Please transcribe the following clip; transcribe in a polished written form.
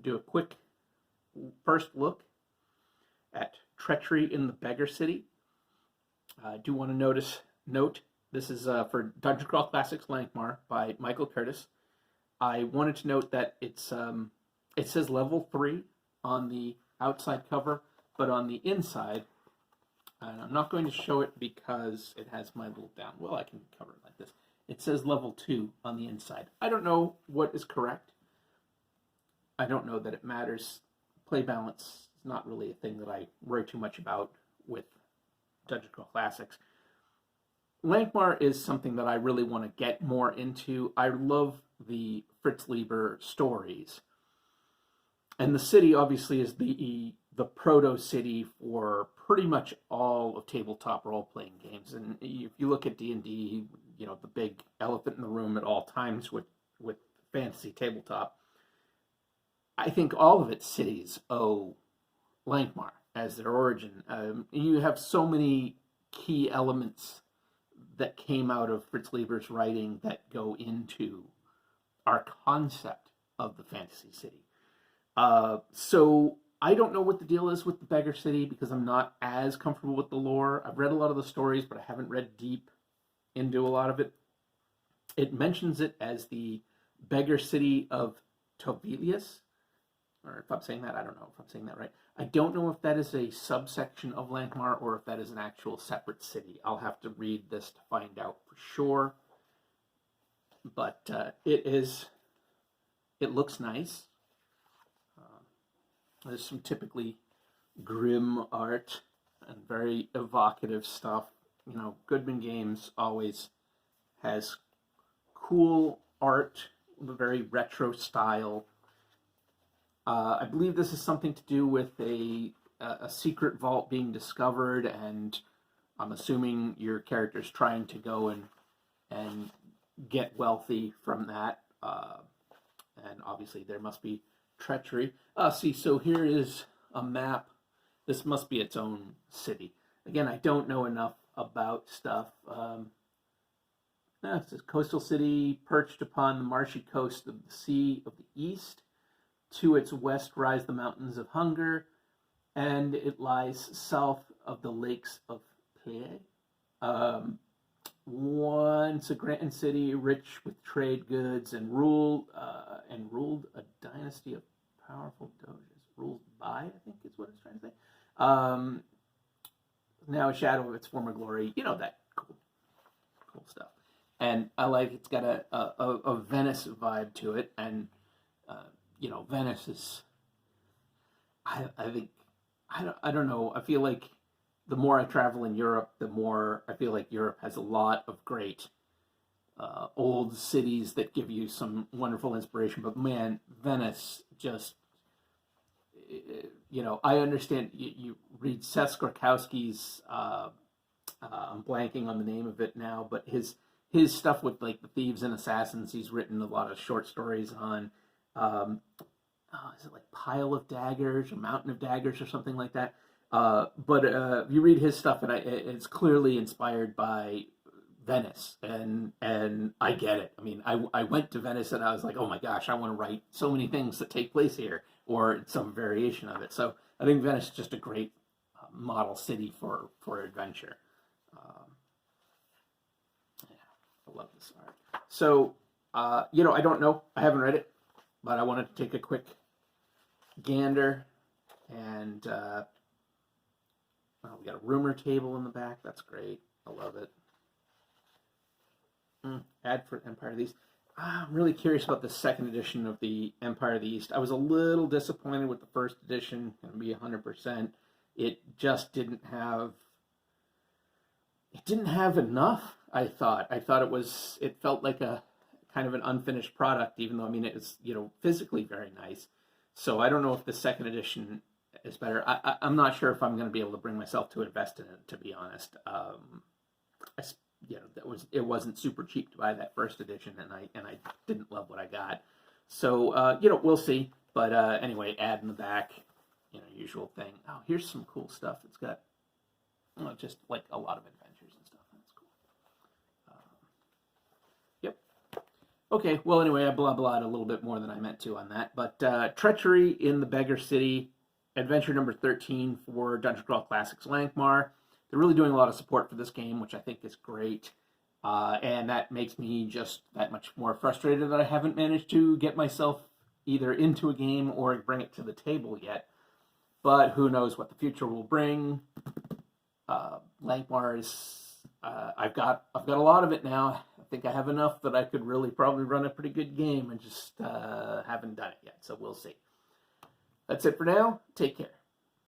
do a quick first look at Treachery in the Beggar City. I do want to note this is for Dungeon Crawl Classics Lankhmar by Michael Curtis. I wanted to note that it says level 3 on the outside cover, but on the inside, and I'm not going to show it because it has my little down. Well, I can cover it like this. It says level 2 on the inside. I don't know what is correct. I don't know that it matters. Play balance is not really a thing that I worry too much about with Dungeon Crawl Classics. Lankhmar is something that I really want to get more into. I love the Fritz Lieber stories. And the city obviously is the proto-city for pretty much all of tabletop role-playing games. And if you look at D&D, you know, the big elephant in the room at all times with fantasy tabletop, I think all of its cities owe Lankhmar as their origin. You have so many key elements that came out of Fritz Lieber's writing that go into our concept of the fantasy city. So I don't know what the deal is with the Beggar City because I'm not as comfortable with the lore. I've read a lot of the stories, but I haven't read deep into a lot of it. It mentions it as the Beggar City of Tovelius, or if I'm saying that, I don't know if I'm saying that right. I don't know if that is a subsection of Lankhmar or if that is an actual separate city. I'll have to read this to find out for sure. But it looks nice. There's some typically grim art and very evocative stuff. You know, Goodman Games always has cool art, a very retro style. I believe this is something to do with a secret vault being discovered, and I'm assuming your character's trying to go and get wealthy from that. And obviously there must be treachery. See, so here is a map. This must be its own city. Again, I don't know enough about stuff. It says coastal city perched upon the marshy coast of the Sea of the East. To its west rise the mountains of Hunger, and it lies south of the lakes of Pei. Once a grand city, rich with trade goods, and ruled a dynasty of powerful doges. Ruled by, I think is what it's trying to say. Now a shadow of its former glory. You know, that cool stuff. And I like it's got a Venice vibe to it, and you know, Venice is. I think I don't know. I feel like the more I travel in Europe, the more I feel like Europe has a lot of great old cities that give you some wonderful inspiration. But man, Venice just, you know, I understand you read Seth Skorkowski's, I'm blanking on the name of it now, but his stuff with like the thieves and assassins, he's written a lot of short stories on, is it like Pile of Daggers or Mountain of Daggers or something like that? But if you read his stuff, and it's clearly inspired by Venice, and I get it. I mean, I went to Venice and I was like, oh my gosh, I want to write so many things that take place here, or some variation of it. So I think Venice is just a great model city for adventure. Yeah, I love this art. So, you know, I don't know. I haven't read it, but I wanted to take a quick gander, and we got a rumor table in the back. That's great. I love it. Ad for Empire of the East. I'm really curious about the second edition of the Empire of the East. I was a little disappointed with the first edition, going to be 100%. It just didn't have enough, I thought. It felt like a kind of an unfinished product, even though, I mean, it's, you know, physically very nice. So I don't know if the second edition is better. I'm not sure if I'm going to be able to bring myself to invest in it, to be honest. You know, it wasn't super cheap to buy that first edition, and I didn't love what I got. So you know, we'll see. But anyway, ad in the back, you know, usual thing. Oh, here's some cool stuff. It's got just like a lot of adventures and stuff. That's cool. Yep. Okay, well, anyway, I blah-blahed a little bit more than I meant to on that. But Treachery in the Beggar City, adventure number 13 for Dungeon Crawl Classics Lankhmar. They're really doing a lot of support for this game, which I think is great. And that makes me just that much more frustrated that I haven't managed to get myself either into a game or bring it to the table yet. But who knows what the future will bring. Lankhmar is... I've got a lot of it now. I think I have enough that I could really probably run a pretty good game and just haven't done it yet. So we'll see. That's it for now. Take care.